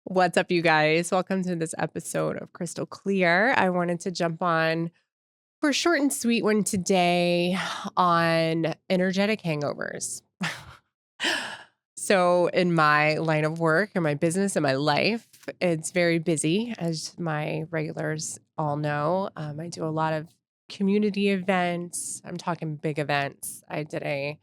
What's up, you guys? Welcome to this episode of Crystal Clear. I wanted to jump on for a short and sweet one today on energetic hangovers. So, in my line of work, in my business, in my life, it's very busy, as my regulars all know. I do a lot of community events. I'm talking big events. I did a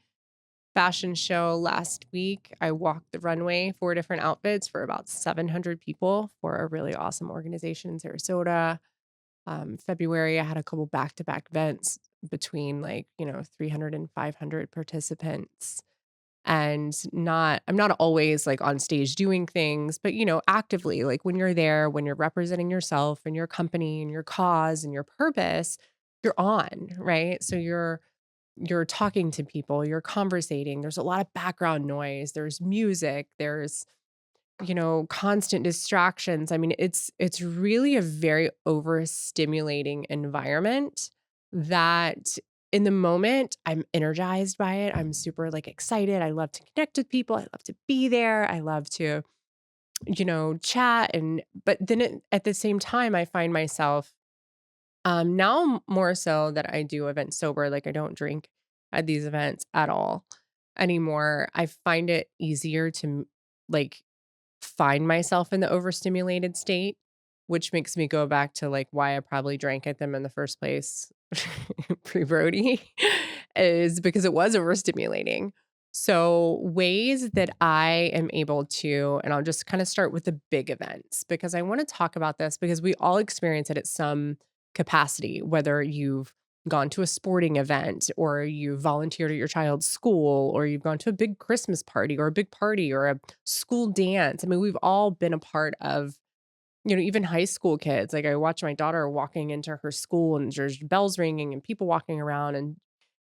fashion show last week. I walked the runway, 4 different outfits for about 700 people for a really awesome organization in Sarasota. February, I had a couple back-to-back events between 300 and 500 participants. And I'm not always like on stage doing things, but actively, like when you're there, when you're representing yourself and your company and your cause and your purpose, you're on, right? So you're talking to people, you're conversating. There's a lot of background noise, there's music, there's constant distractions. I mean, it's really a very overstimulating environment that in the moment I'm energized by it. I'm super like excited. I love to connect with people. I love to be there. I love to chat but then at the same time I find myself now more so that I do events sober, like I don't drink at these events at all anymore. I find it easier to like find myself in the overstimulated state, which makes me go back to like why I probably drank at them in the first place pre-Brody is because it was overstimulating. So ways that I am able to, and I'll just kind of start with the big events because I want to talk about this because we all experience it at some capacity, whether you've gone to a sporting event or you volunteered at your child's school or you've gone to a big Christmas party or a big party or a school dance. I mean, we've all been a part of, even high school kids. Like I watch my daughter walking into her school and there's bells ringing and people walking around and,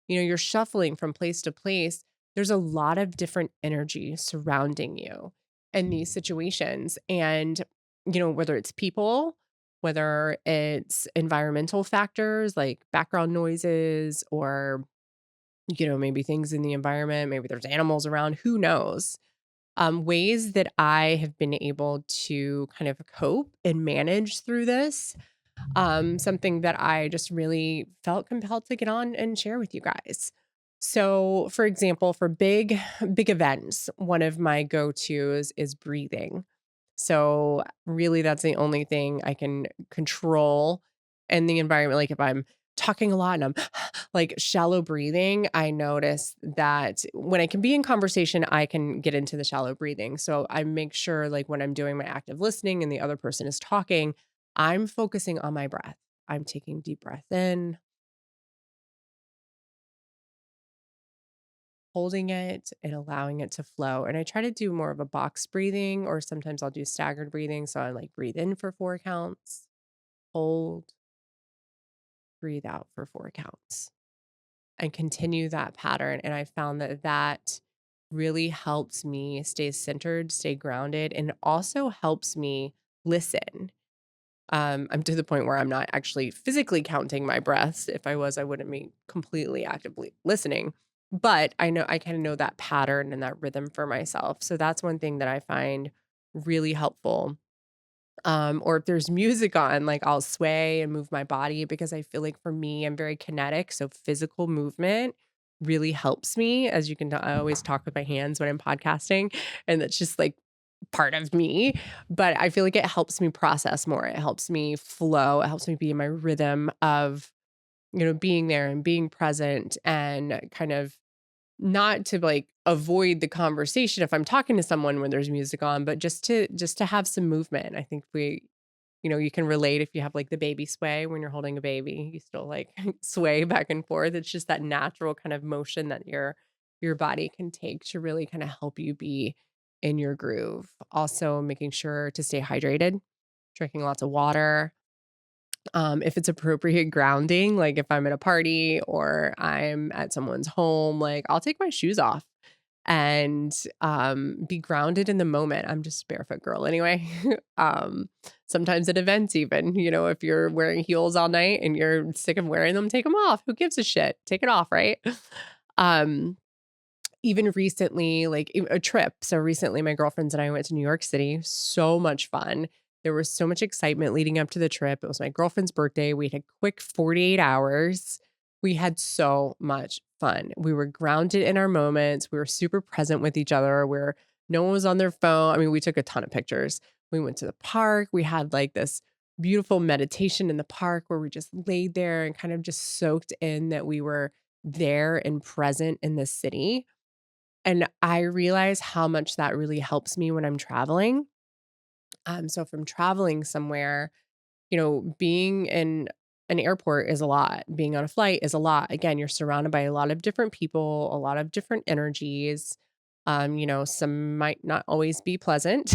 you're shuffling from place to place. There's a lot of different energy surrounding you in these situations. And, whether it's people, whether it's environmental factors like background noises or, maybe things in the environment, maybe there's animals around, who knows? Ways that I have been able to kind of cope and manage through this. Something that I just really felt compelled to get on and share with you guys. So, for example, for big events, one of my go-tos is breathing. So, really that's the only thing I can control in the environment. Like if I'm talking a lot and I'm like shallow breathing, I notice that when I can be in conversation, I can get into the shallow breathing. So I make sure like when I'm doing my active listening and the other person is talking, I'm focusing on my breath. I'm taking deep breath in, holding it and allowing it to flow. And I try to do more of a box breathing or sometimes I'll do staggered breathing. So I like breathe in for 4 counts, hold, breathe out for 4 counts. And continue that pattern. And I found that that really helps me stay centered, stay grounded, and also helps me listen. I'm to the point where I'm not actually physically counting my breaths. If I was, I wouldn't be completely actively listening. But I kind of know that pattern and that rhythm for myself. So that's one thing that I find really helpful or if there's music on, like I'll sway and move my body because I feel like for me, I'm very kinetic. So physical movement really helps me. As you can tell, I always talk with my hands when I'm podcasting, and that's just like part of me. But I feel like it helps me process more. It helps me flow. It helps me be in my rhythm of, being there and being present and kind of not to, like, avoid the conversation if I'm talking to someone when there's music on, but just to have some movement. I think you can relate if you have, like, the baby sway when you're holding a baby, you still, like, sway back and forth. It's just that natural kind of motion that your body can take to really kinda help you be in your groove. Also, making sure to stay hydrated, drinking lots of water. If it's appropriate grounding, like if I'm at a party or I'm at someone's home, like I'll take my shoes off and be grounded in the moment. I'm just a barefoot girl anyway. Sometimes at events, even, if you're wearing heels all night and you're sick of wearing them, take them off. Who gives a shit? Take it off, right? Um, even recently, like a trip. So recently, my girlfriends and I went to New York City. So much fun. There was so much excitement leading up to the trip. It was my girlfriend's birthday. We had a quick 48 hours. We had so much fun. We were grounded in our moments. We were super present with each other. Where no one was on their phone. I mean, we took a ton of pictures. We went to the park. We had like this beautiful meditation in the park where we just laid there and kind of just soaked in that we were there and present in the city. And I realize how much that really helps me when I'm traveling. So if I'm traveling somewhere, being in an airport is a lot. Being on a flight is a lot. Again, you're surrounded by a lot of different people, a lot of different energies. Some might not always be pleasant.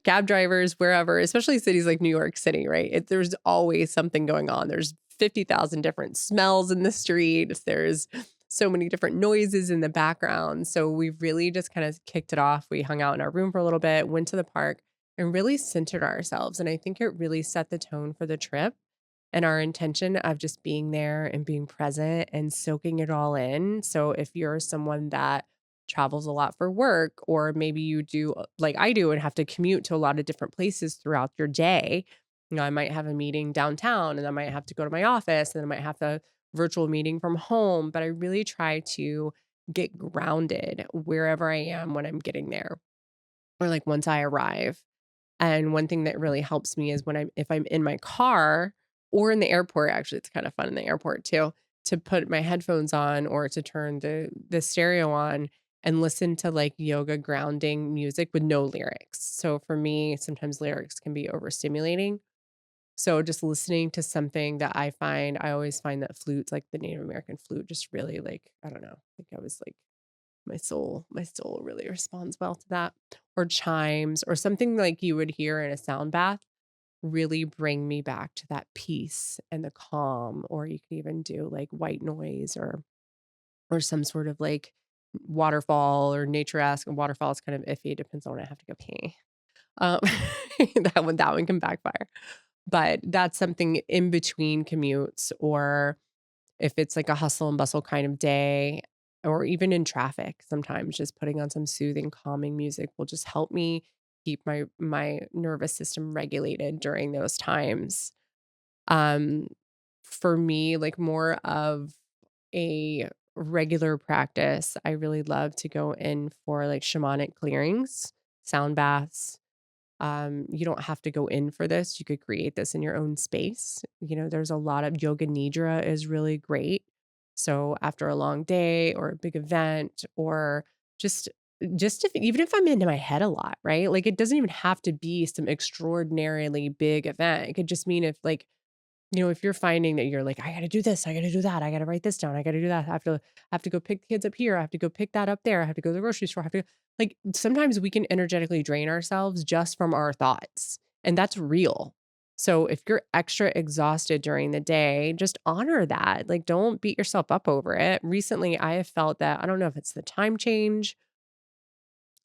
Cab drivers, wherever, especially cities like New York City, right? There's always something going on. There's 50,000 different smells in the streets. There's so many different noises in the background. So we really just kind of kicked it off. We hung out in our room for a little bit, went to the park, and really centered ourselves. And I think it really set the tone for the trip and our intention of just being there and being present and soaking it all in. So if you're someone that travels a lot for work, or maybe you do like I do and have to commute to a lot of different places throughout your day, I might have a meeting downtown and I might have to go to my office and I might have a virtual meeting from home, but I really try to get grounded wherever I am when I'm getting there or like once I arrive. And one thing that really helps me is if I'm in my car or in the airport, actually it's kind of fun in the airport too, to put my headphones on or to turn the stereo on and listen to like yoga grounding music with no lyrics. So for me, sometimes lyrics can be overstimulating. So just listening to something that I always find that flutes, like the Native American flute, just really like, I don't know, like I was like my soul really responds well to that. Or chimes or something like you would hear in a sound bath really bring me back to that peace and the calm. Or you can even do like white noise or some sort of like waterfall or nature-esque. Waterfall is kind of iffy, it depends on when I have to go pee. Um, that one can backfire. But that's something in between commutes or if it's like a hustle and bustle kind of day, or even in traffic, sometimes just putting on some soothing, calming music will just help me keep my nervous system regulated during those times. Um, for me, like more of a regular practice, I really love to go in for like shamanic clearings, sound baths. You don't have to go in for this. You could create this in your own space. There's a lot of yoga nidra is really great. So after a long day or a big event or just just if even if I'm into my head a lot, right? Like it doesn't even have to be some extraordinarily big event. It could just mean if like if you're finding that you're like, I gotta do this, I gotta do that, I gotta write this down, I gotta do that. I have to go pick the kids up here. I have to go pick that up there. I have to go to the grocery store. I have to like sometimes we can energetically drain ourselves just from our thoughts. And that's real. So if you're extra exhausted during the day, just honor that. Like don't beat yourself up over it. Recently I have felt that I don't know if it's the time change.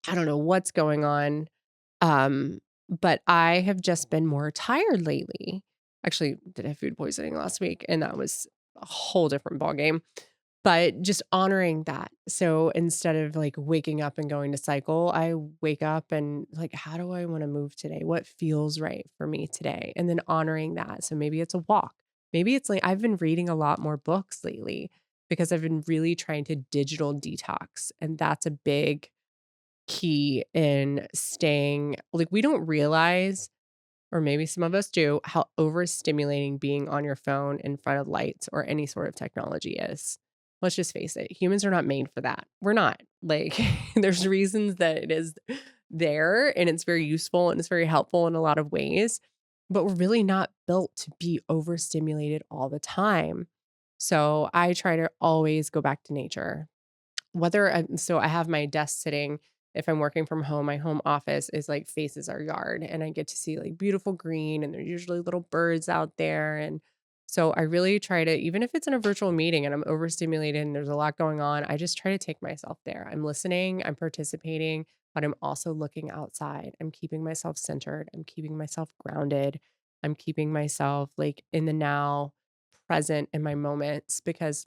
I don't know what's going on. Um, but I have just been more tired lately. Actually, did have food poisoning last week, and that was a whole different ballgame. But just honoring that. So instead of like waking up and going to cycle, I wake up and like, how do I want to move today? What feels right for me today? And then honoring that. So maybe it's a walk. Maybe it's like I've been reading a lot more books lately because I've been really trying to digital detox. And that's a big key in staying like we don't realize or maybe some of us do how overstimulating being on your phone in front of lights or any sort of technology is. Let's just face it, humans are not made for that. We're not. Like there's reasons that it is there and it's very useful and it's very helpful in a lot of ways, but we're really not built to be overstimulated all the time. So I try to always go back to nature. So I have my desk sitting if I'm working from home, my home office is like faces our yard and I get to see like beautiful green and there's usually little birds out there. And so I really try to, even if it's in a virtual meeting and I'm overstimulated and there's a lot going on, I just try to take myself there. I'm listening, I'm participating, but I'm also looking outside. I'm keeping myself centered. I'm keeping myself grounded. I'm keeping myself like in the now, present in my moments because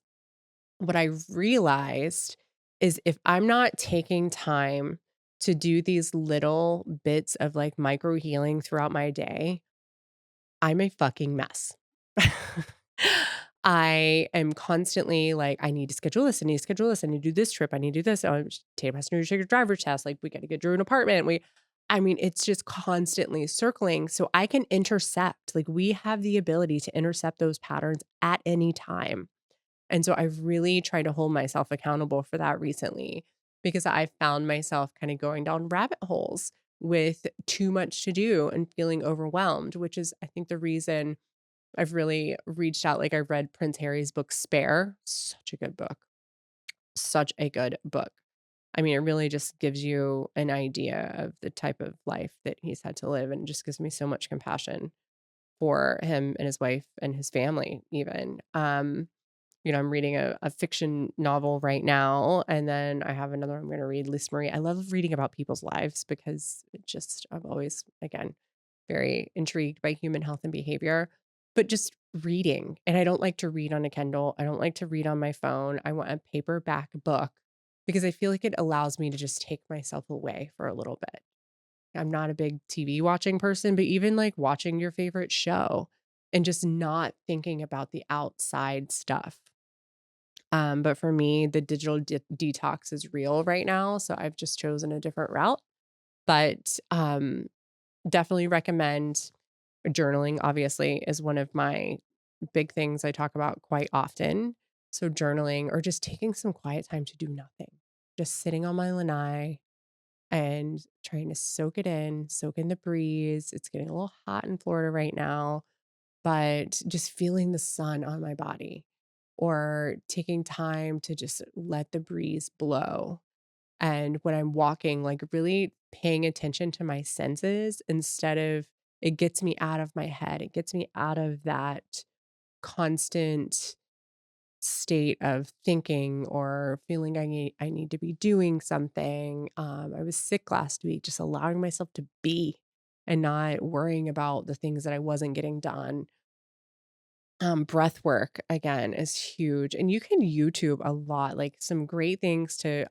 what I realized is if I'm not taking time to do these little bits of, like, micro healing throughout my day, I'm a fucking mess. I am constantly like, I need to schedule this, I need to schedule this, I need to do this trip, I need to do this. Oh, take a passenger to take a driver test. Like, we got to get Drew an apartment. I mean, it's just constantly circling. So I can intercept, like, we have the ability to intercept those patterns at any time. And so I've really tried to hold myself accountable for that recently because I found myself kind of going down rabbit holes with too much to do and feeling overwhelmed, which is, I think, the reason I've really reached out. Like, I read Prince Harry's book Spare, such a good book, such a good book. I mean, it really just gives you an idea of the type of life that he's had to live and just gives me so much compassion for him and his wife and his family even. I'm reading a fiction novel right now, and then I have another I'm gonna read, Lisa Marie. I love reading about people's lives because I'm always, again, very intrigued by human health and behavior, but just reading. And I don't like to read on a Kindle. I don't like to read on my phone. I want a paperback book because I feel like it allows me to just take myself away for a little bit. I'm not a big TV watching person, but even like watching your favorite show and just not thinking about the outside stuff. But for me, the digital detox is real right now, so I've just chosen a different route. But definitely recommend journaling. Obviously, is one of my big things I talk about quite often. So journaling or just taking some quiet time to do nothing, just sitting on my lanai and trying to soak in the breeze. It's getting a little hot in Florida right now, but just feeling the sun on my body or taking time to just let the breeze blow. And when I'm walking, like, really paying attention to my senses instead of it gets me out of my head. It gets me out of that constant state of thinking or feeling I need to be doing something. I was sick last week, just allowing myself to be and not worrying about the things that I wasn't getting done. Breath work again is huge, and you can YouTube a lot, like some great things to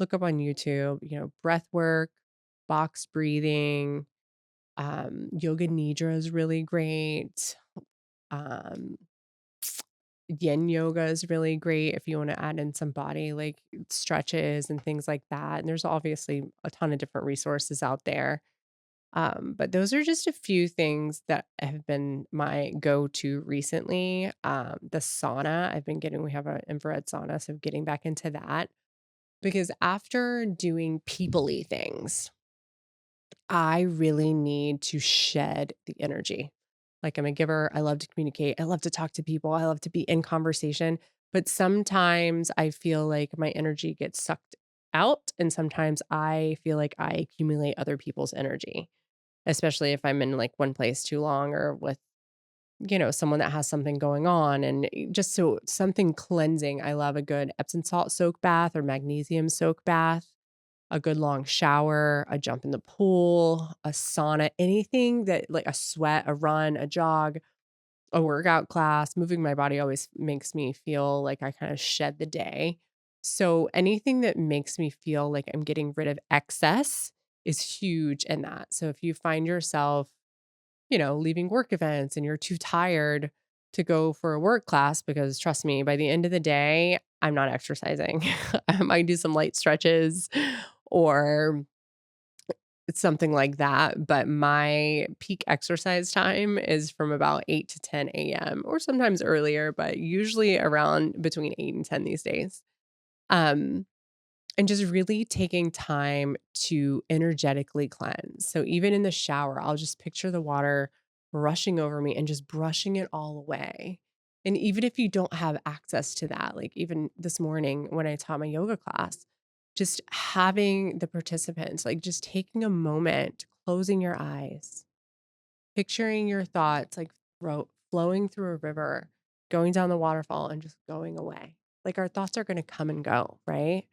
look up on YouTube, breath work, box breathing, yoga nidra is really great. Um, yin yoga is really great if you want to add in some body like stretches and things like that. And there's obviously a ton of different resources out there. But those are just a few things that have been my go-to recently. The sauna, we have an infrared sauna, so getting back into that because after doing peoply things, I really need to shed the energy. Like, I'm a giver. I love to communicate. I love to talk to people. I love to be in conversation. But sometimes I feel like my energy gets sucked out. And sometimes I feel like I accumulate other people's energy, especially if I'm in like one place too long or with, someone that has something going on. And just so something cleansing. I love a good Epsom salt soak bath or magnesium soak bath, a good long shower, a jump in the pool, a sauna, anything that like a sweat, a run, a jog, a workout class. Moving my body always makes me feel like I kind of shed the day. So anything that makes me feel like I'm getting rid of excess is huge in that. So if you find yourself, leaving work events and you're too tired to go for a work class, because trust me, by the end of the day, I'm not exercising. I might do some light stretches or something like that. But my peak exercise time is from about 8 to 10 a.m. or sometimes earlier, but usually around between 8 and 10 these days. Um, and just really taking time to energetically cleanse. So even in the shower, I'll just picture the water rushing over me and just brushing it all away. And even if you don't have access to that, like even this morning when I taught my yoga class, just having the participants, like just taking a moment, closing your eyes, picturing your thoughts like flowing through a river, going down the waterfall and just going away. Like our thoughts are going to come and go, right?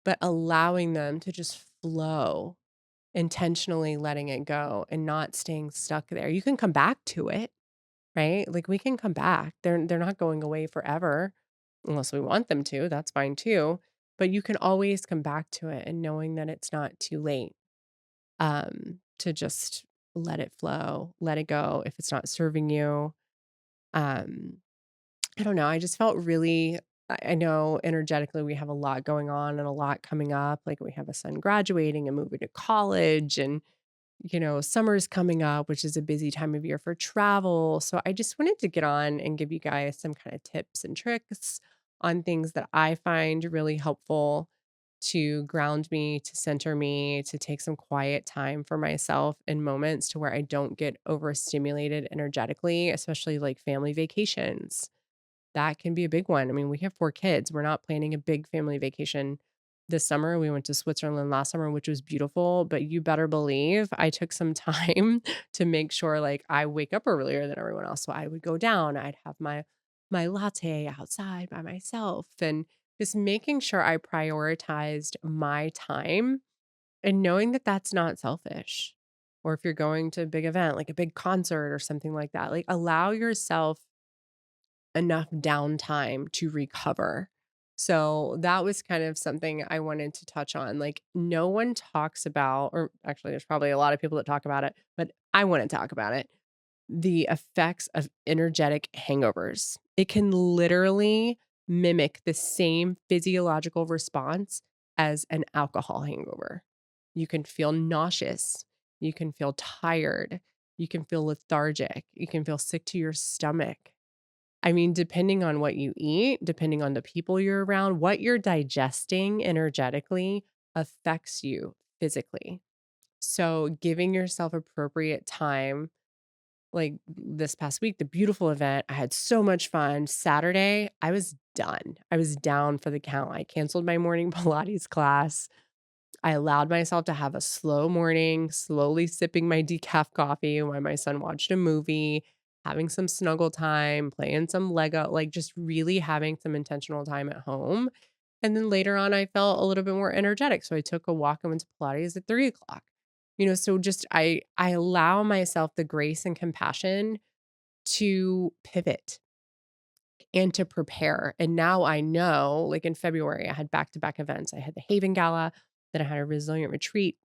But allowing them to just flow, intentionally letting it go and not staying stuck there. You can come back to it, right? Like we can come back. They're not going away forever unless we want them to. That's fine too. but you can always come back to it and knowing that it's not too late to just let it flow, let it go if it's not serving you. Um, I don't know. I just felt really, I know energetically we have a lot going on and a lot coming up. Like we have a son graduating and moving to college, and summer's coming up, which is a busy time of year for travel. So I just wanted to get on and give you guys some kind of tips and tricks on things that I find really helpful to ground me, to center me, to take some quiet time for myself in moments to where I don't get overstimulated energetically, especially like family vacations. That can be a big one. I mean, we have 4 kids. We're not planning a big family vacation this summer. We went to Switzerland last summer, which was beautiful, but you better believe I took some time to make sure, like, I wake up earlier than everyone else. So I would go down, I'd have my latte outside by myself, and just making sure I prioritized my time and knowing that that's not selfish. Or if you're going to a big event, like a big concert or something like that, like, allow yourself enough downtime to recover. So that was kind of something I wanted to touch on. Like, no one talks about, or actually, there's probably a lot of people that talk about it, but I want to talk about it, the effects of energetic hangovers. It can literally mimic the same physiological response as an alcohol hangover. You can feel nauseous. You can feel tired. You can feel lethargic. You can feel sick to your stomach. I mean, depending on what you eat, depending on the people you're around, what you're digesting energetically affects you physically. So, giving yourself appropriate time, like this past week, the beautiful event, I had so much fun. Saturday, I was done. I was down for the count. I canceled my morning Pilates class. I allowed myself to have a slow morning, slowly sipping my decaf coffee while my son watched a movie, having some snuggle time, playing some Lego, like just really having some intentional time at home. And then later on, I felt a little bit more energetic. So I took a walk and went to Pilates at 3 o'clock. So just I allow myself the grace and compassion to pivot and to prepare. And now I know, like in February, I had back-to-back events. I had the Haven Gala, then I had a resilient retreat,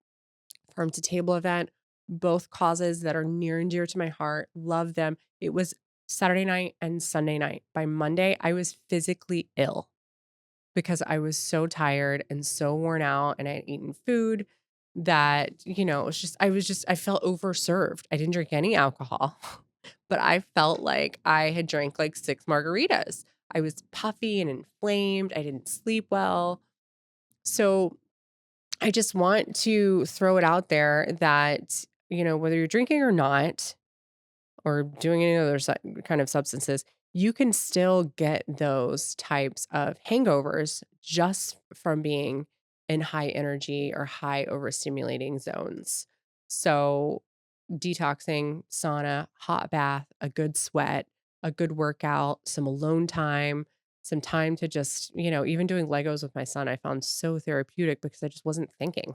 farm to table event, both causes that are near and dear to my heart. Love them. It was Saturday night and Sunday night. By Monday, I was physically ill because I was so tired and so worn out and I had eaten food that, it was just I felt overserved. I didn't drink any alcohol, but I felt like I had drank like 6 margaritas. I was puffy and inflamed. I didn't sleep well. So, I just want to throw it out there that, whether you're drinking or not, or doing any other kind of substances, you can still get those types of hangovers just from being in high energy or high overstimulating zones. So, detoxing, sauna, hot bath, a good sweat, a good workout, some alone time, some time to just, even doing Legos with my son, I found so therapeutic because I just wasn't thinking.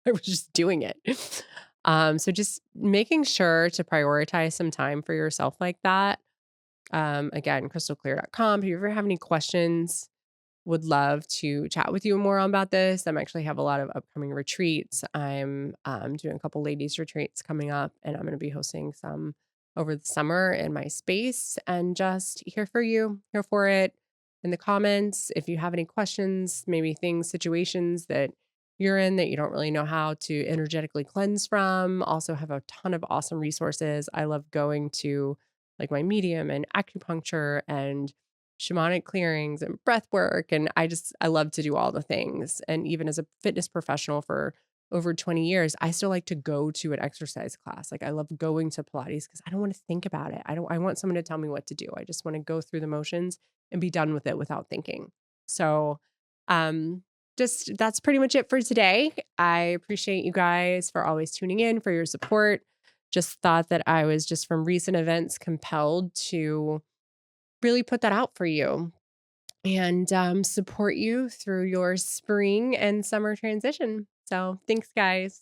I was just doing it. So just making sure to prioritize some time for yourself like that. Again, crystalclear.com. If you ever have any questions, would love to chat with you more about this. I'm actually have a lot of upcoming retreats. I'm doing a couple ladies retreats coming up, and I'm going to be hosting some over the summer in my space. And just here for you, here for it. In the comments, if you have any questions, maybe things, situations that you're in that you don't really know how to energetically cleanse from, also have a ton of awesome resources. I love going to like my medium and acupuncture and shamanic clearings and breath work. And I love to do all the things. And even as a fitness professional for over 20 years, I still like to go to an exercise class. Like I love going to Pilates because I don't want to think about it. I want someone to tell me what to do. I just want to go through the motions and be done with it without thinking. So, um, just that's pretty much it for today. I appreciate you guys for always tuning in, for your support. Just thought that I was just from recent events compelled to really put that out for you and support you through your spring and summer transition. So thanks, guys.